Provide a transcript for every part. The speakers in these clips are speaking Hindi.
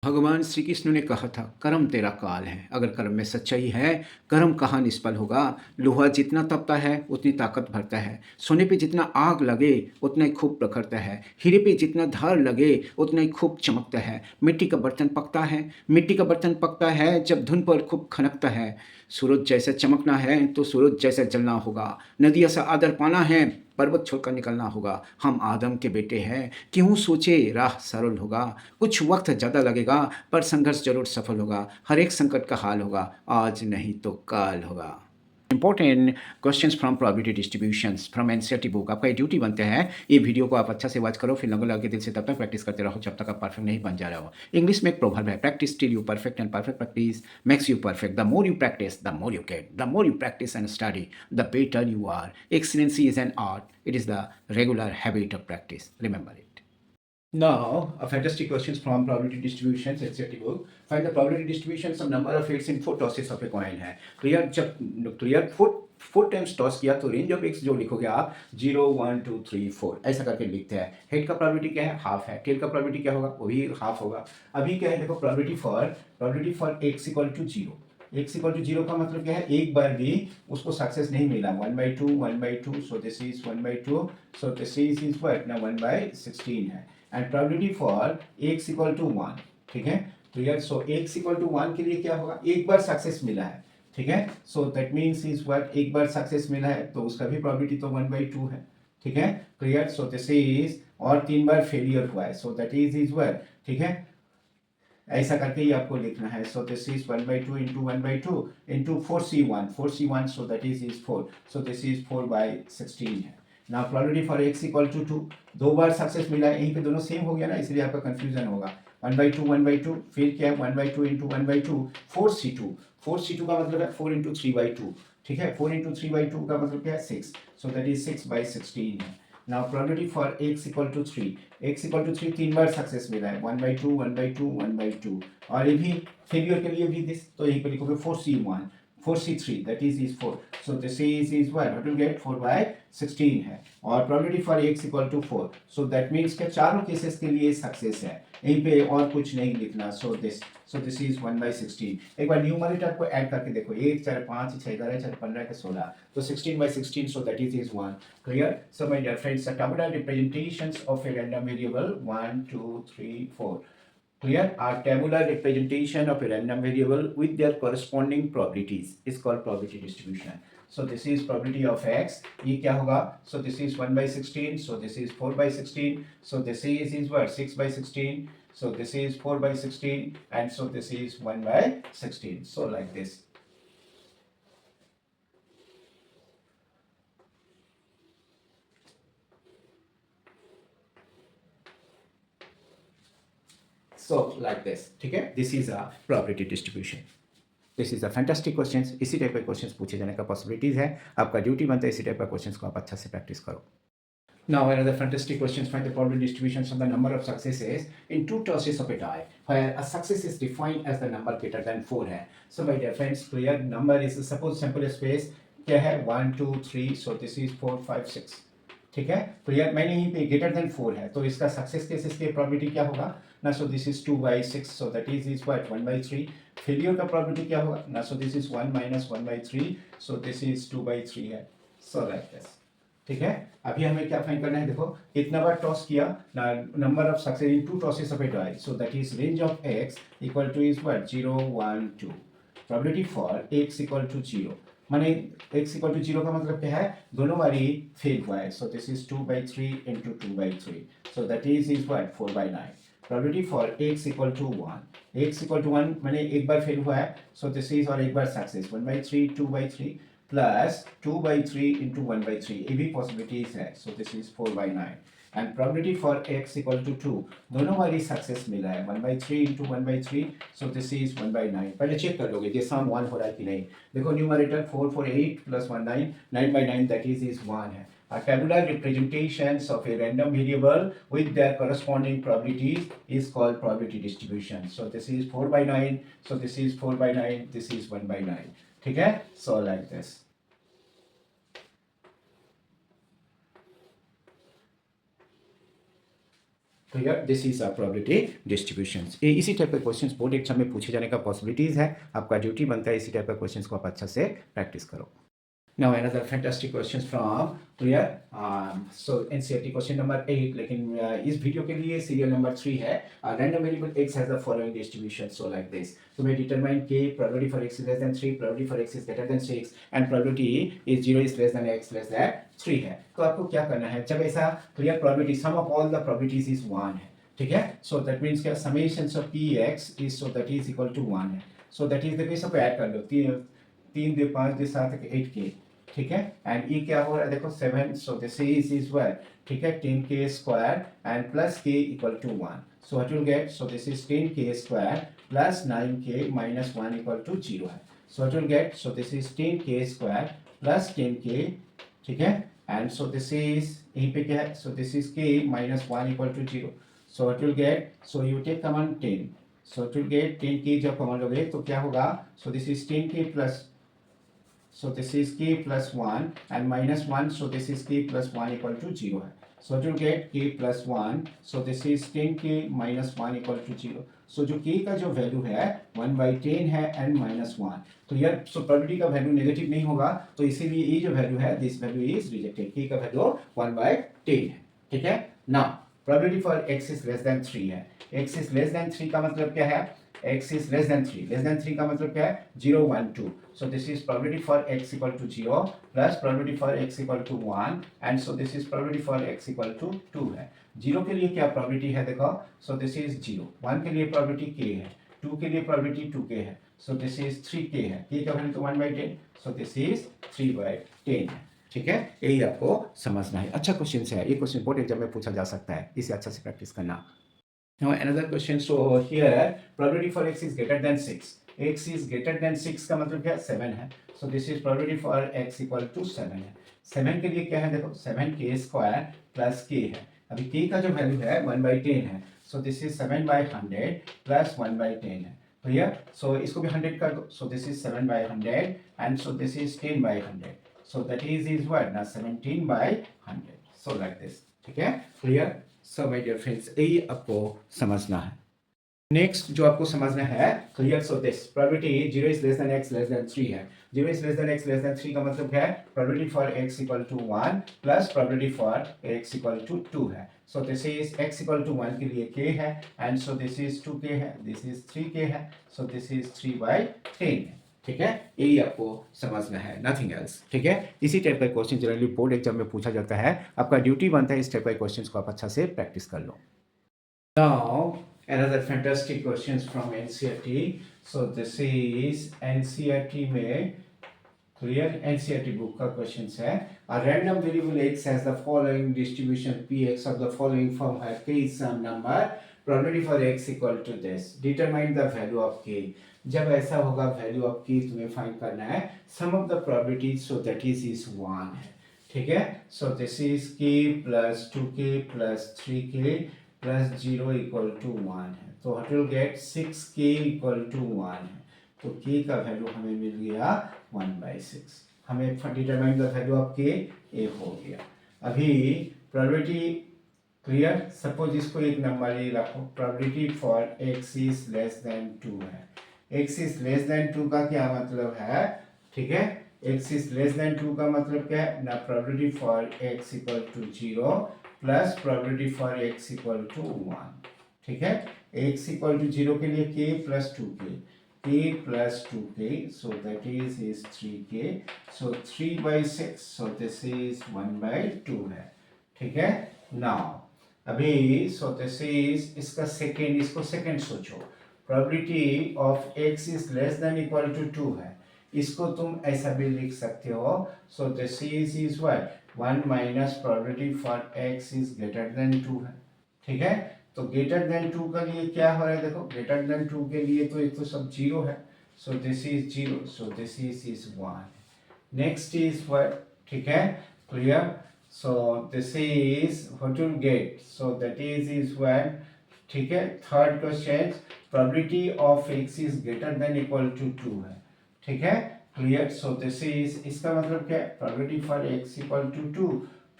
भगवान श्री कृष्ण ने कहा था कर्म तेरा काल है। अगर कर्म में सच्चाई है, कर्म कहाँ निष्फल होगा। लोहा जितना तपता है उतनी ताकत भरता है। सोने पे जितना आग लगे उतना ही खूब प्रखरता है। हीरे पे जितना धार लगे उतना ही खूब चमकता है। मिट्टी का बर्तन पकता है, मिट्टी का बर्तन पकता है जब धुन पर खूब खनकता है। सूरज जैसा चमकना है तो सूरज जैसा जलना होगा। नदी ऐसा आदर पाना है, पर्वत छोड़कर निकलना होगा। हम आदम के बेटे हैं, क्यों सोचे राह सरल होगा। कुछ वक्त ज़्यादा लगेगा पर संघर्ष जरूर सफल होगा। हर एक संकट का हाल होगा, आज नहीं तो काल होगा। Important questions from probability distributions from NCERT book. आपका ये ड्यूटी बनता है, ये वीडियो को आप अच्छा से वॉच करो, फिर लगे लगे दिल से तब तक प्रैक्टिस करते रहो जब तक आप परफेक्ट नहीं बन जा रहे हो। इंग्लिश में एक प्रोवर्ब है, practice till you perfect and perfect practice makes you perfect. The more you practice the more you get, the more you practice and study the better you are. Excellency is an art. It is the regular habit of practice. Remember it. Now, a fantastic questions from probability distributions, etc. book. Find the probability distributions of number of heads in four tosses of a coin है। क्लियर, जब क्लियर फोर टाइम्स टॉस किया तो रेंज ऑफ एक्स जो लिखोगे आप 0 1 2 3 4 ऐसा करके लिखते हैं। हेड का प्रोबेबिलिटी क्या है, हाफ है। टेल का प्रोबेबिलिटी क्या होगा, वो भी हाफ होगा। अभी क्या है देखो, probability for x equal to zero. X equal to zero का मतलब क्या है, एक बार भी उसको सक्सेस नहीं मिला। 1/2 so this is 1/2 so this is what ना 1/16 है। And probability for x equal to 1, ठीक है। तो यार सो एक्स इक्वल टू 1 के लिए क्या होगा, एक बार सक्सेस मिला है, ठीक है। सो दैट मीन्स इज व्हाट, एक बार सक्सेस मिला है तो उसका भी प्रोबेबिलिटी तो 1/2 है, ठीक है। क्लियर, सो दिस इज, और 3 बार फेलियर हुआ है सो दैट इज व्हाट, ठीक है। ऐसा करके ही आपको लिखना है। So this is 1/2 into 1/2 into 4c1 so that is 4 so this is 4/16 है। Now probability for x equal to 2, दो बार सक्सेस मिला है, यहीं पे दोनों सेम हो गया ना, इसलिए आपका कंफ्यूजन होगा। 1/2 फिर क्या है 1/2 इंटू 1/2 4c2 का मतलब है 4 इंटू 3/2, ठीक है। 4 इंटू 3/2 का मतलब क्या है 6 सो दैट इज 6/16 है। Now probability for x equal to 3 तीन बार सक्सेस मिला है 1/2 और ये भी फेलियर के लिए भी दिस, तो यहीं पे लिखोगे 4c3 that is 4 so this is what you get 4/16 है। और probability for x equal to 4 so that means के चारों केसेस के लिए सक्सेस है, यहीं पे और कुछ नहीं लिखना। सो दिस इज 1/16। एक बार न्यूमरेटर को ऐड करके देखो, 1 4 5 6 11 4 15 के 16 तो 16/16 सो that is 1। Clear? So my dear friends, the tabular representations of a random variable 1 2 3 4, clear, are tabular representation of a random variable with their corresponding probabilities is called probability distribution. So this is probability of x, ये क्या होगा, so this is 1/16 so this is 4/16 so this is what 6/16 so this is 4/16 and so this is 1/16, so like this. So like this, ठीक है, this is a probability distribution. This is a fantastic questions. इसी टाइप के क्वेश्चंस पूछे जाने का पॉसिबिलिटीज है। आपका ड्यूटी बनता है इसी टाइप का क्वेश्चंस को आप अच्छा से प्रैक्टिस करो। Now another fantastic question, find the probability distributions of the number of successes in two tosses of a die where a success is defined as the number greater than 4 है। So my dear friends, clear, number is suppose sample space क्या है 1 2 3 so this is 4 5 6, ठीक है। तो यार मैंने यहीं पे ग्रेटर देन 4 है तो इसका सक्सेस केसेस की प्रोबेबिलिटी क्या होगा ना, सो this is 2/6 so that is what 1/3। Failure का प्रोबेबिलिटी क्या होगा ना, सो this is 1 - 1/3 so this is 2/3 है। सो लाइक दिस, ठीक है। अभी हमें क्या फाइंड करना है, देखो कितना बार टॉस किया ना, number of success in two tosses of a die so that is range of x equal to is what 0 1 2। Probability for x equal to 0 माने x इक्वल टू 0 का मतलब क्या है, दोनों बारी फेल हुआ है so this is 2/3 into 2/3 so that is what 4/9। Probability for x equal to 1 माने एक बार फेल हुआ है सो दिस इज, और एक बार सक्सेस 1/3 2/3 प्लस 2/3 इंटू 1/3 ये भी पॉसिबिलिटीज है so this is 4/9। And probability for x equal to 2 दोनों बारी सक्सेस मिला है 1/3 इंटू 1/3 सो दिस इज 1/9। पहले चेक कर लोगे ये सम 1 हो रहा है कि नहीं। देखो न्यूमरेटर 4 4 8 प्लस 1 9 9/9 दैट इज 1 है। A tabular representations of a random variable with their corresponding probabilities is called probability distribution. So this is 4/9 so this is 4/9 this is 1/9, ठीक है। So like this. Clear, this is a probability distribution. इसी टाइप के क्वेश्चंस बोर्ड एग्जाम में पूछे जाने का पॉसिबिलिटीज है। आपका ड्यूटी बनता है इसी टाइप के क्वेश्चंस को आप अच्छा से प्रैक्टिस करो। Now another fantastic questions from clear, so NCERT question number 8, लेकिन इस वीडियो के लिए सीरियल नंबर 3 है। Random variable x has the following distribution, so like this, तुम्हें determine k probability for x is less than 3, probability for x is greater than 6 and probability is 0 is less than x less than 3 है। तो आपको क्या करना है, जब ऐसा clear probability sum of all the probabilities is 1 है, ठीक है, so that means क्या summation of px is so that is equal to 1 है, so that is देखो सब ऐड कर लो, 3 दे 5 दे 7 8k, ठीक है, एंड ई क्या हो रहा है देखो 7, सो दिस इज वेल, ठीक है, 10k square and plus k equal to 1, so what will get, so this is 10k square plus 9k minus 1 equal to 0 है, so what will get, so this is 10k square plus 10k, ठीक है, एंड सो दिस इज यहीं पे क्या है, so this is k minus 1 equal to 0, so what will get, so you take common 10, so it will get 10k जब कॉमन लोगे तो क्या होगा, so this is 10k plus, so this is k plus 1 and minus 1, so this is k plus 1 equal to 0 है, so it will get k plus 1, so this is 10k minus 1 equal to 0, so जो k का जो वैल्यू है 1/10 है and minus 1, तो यार so probability का वैल्यू नेगेटिव नहीं होगा, तो इसीलिए ये जो वैल्यू है this value is rejected, k का वैल्यू 1/10 है, ठीक है। Now probability for x is less than 3 है, x is less than 3 का मतलब क्या है, x is less than 3 का मतलब क्या है 0 1 2, so this is probability for x equal to 0 plus probability for x equal to 1 and so this is probability for x equal to 2 है। 0 के लिए क्या probability है देखो, so this is 0, 1 के लिए probability k है, 2 के लिए probability 2k है, so this is 3k है, k का वैल्यू तो 1/10, so this is 3/10 है, ठीक है, यही आपको समझना है। अच्छा क्वेश्चन है ये, क्वेश्चन बोर्ड एग्जाम में पूछा जा सकता है, इसे अच्छा से प्रैक्टिस करना। Now another question, so here probability for x is greater than 6, x is greater than 6 का मतलब क्या 7 है, so this is probability for x equal to 7 है, 7 के लिए क्या है देखो 7k स्क्वायर प्लस k है, अभी k का जो वैल्यू है 1/10 है, so this is 7/100 प्लस 1/10 है, तो ये so इसको भी 100 कर दो, so this is 7/100 and so this is 10/100, so that is what ना 17/100, so like this, ठीक है, clear, so my dear friends यही आपको समझना है। नेक्स्ट जो आपको समझना है, clear, so this probability 0 is less than x less than 3 है, 0 is less than x less than 3 का मतलब क्या है, probability for x equal to 1 plus probability for x equal to 2 है, so this is x equal to 1 के लिए k है and so this is 2k है, दिस इज 3k है, सो दिस इज 3/10 है, ठीक है, यही आपको समझना है, नथिंग एल्स, ठीक है। इसी टाइप का क्वेश्चन जनरली बोर्ड एग्जाम में पूछा जाता है, आपका ड्यूटी बनता है इस टाइप का क्वेश्चंस को आप अच्छा से प्रैक्टिस कर लो। Now another fantastic questions from NCERT, so this is NCERT में clear, NCERT बुक का क्वेश्चंस है, a random variable x has the following distribution px of the following form where k is some number, probability for x equal to this, determine the value of k, जब ऐसा होगा वैल्यू ऑफ k तुम्हें फाइंड करना है, sum of the probability so that is 1 है, ठीक है, so this is k plus 2k plus 3k plus 0 equal to 1 है, तो what will get 6k equal to 1 है, तो k का वैल्यू हमें मिल गया 1/6, हमें determine the value of k ए हो गया। अभी प्रोबेबिलिटी क्लियर, सपोज इसको एक नंबर ये रखो, probability for x is less then 2 है, x इज लेस देन 2 का क्या मतलब है, ठीक है, x इज लेस देन 2 का मतलब क्या है ना, probability for x equal to 0 plus probability for x equal to 1, ठीक है, x इक्वल टू 0 के लिए k plus 2k, k plus 2k, so that is 3k, so 3/6, so this is 1/2 है, ठीक है। नाउ अभी so this is इसका सेकेंड, इसको सेकेंड सोचो, probability of x is less than equal to 2 है, इसको तुम ऐसा भी लिख सकते हो, so this is what 1 minus probability for x is greater than 2 है, ठीक है, तो ग्रेटर देन 2 के लिए क्या हो रहा है देखो, ग्रेटर देन 2 के लिए तो एक तो सब 0 है, so this is 0, so this is 1, next is what, ठीक है, clear, so this is what you'll get, so that is what, ठीक है। Third question, probability of x is greater than equal to 2 है, ठीक है, क्लियर, सो दिस इज, इसका मतलब क्या है, probability for x equal to 2,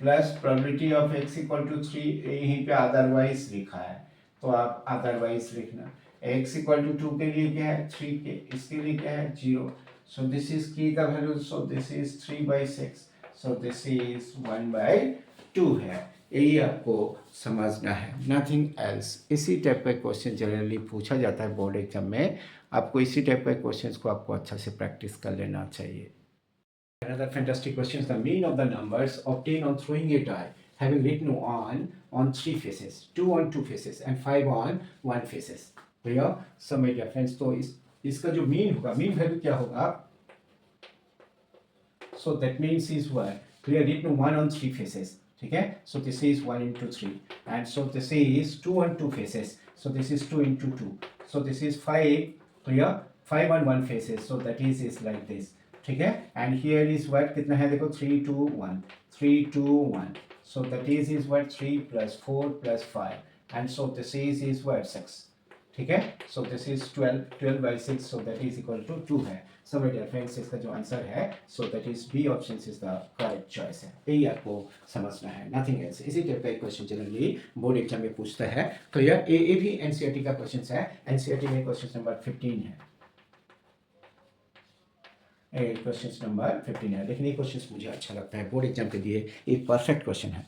plus probability of x equal to 3, यहीं पे अदरवाइज लिखा है तो आप अदरवाइज लिखना। x इक्वल टू 2 के लिए क्या है 3 के, इसके लिए क्या है 0। सो दिस इज की का value, so this is 3/6, so this is 1/2 है। यही आपको समझना है, नथिंग एल्स। इसी टाइप का क्वेश्चन जनरली पूछा जाता है बोर्ड एग्जाम में, आपको इसी टाइप के क्वेश्चंस को आपको अच्छा से प्रैक्टिस कर लेना चाहिए। Another fantastic question is the mean of the numbers obtained on throwing a die, having written 1 on 3 faces, 2 on 2 faces and 5 on 1 faces. भैया सब मेरे dear friends, तो इसका जो मीन होगा, मीन वैल्यू क्या होगा? So that means is what? We have written 1 on 3 faces. ठीक है? So this is 1 into 3, and so this is 2 on 2 faces. So this is 2 into 2. So this is 5. Clear? 5 on 1 faces. So that is like this. ठीक है? And here is what? कितना है देखो 3 2 1, 3 2 1. So that is what? 3 plus 4 plus 5. And so this is what? 6. ठीक है? So this is 12/6. So that is equal to 2 है। So my dear friends, इसका जो आंसर है so that is B option is the correct choice है। यही आपको समझना है, nothing else। इसी टाइप का एक क्वेश्चन जनरली बोर्ड एग्जाम में पूछता है। क्लियर? ये भी एनसीईआरटी का क्वेश्चन है। एनसीईआरटी में क्वेश्चन नंबर 15 है। क्वेश्चन नंबर 15 है, लेकिन ये क्वेश्चन मुझे अच्छा लगता है, बोर्ड एग्जाम के लिए एक परफेक्ट क्वेश्चन है।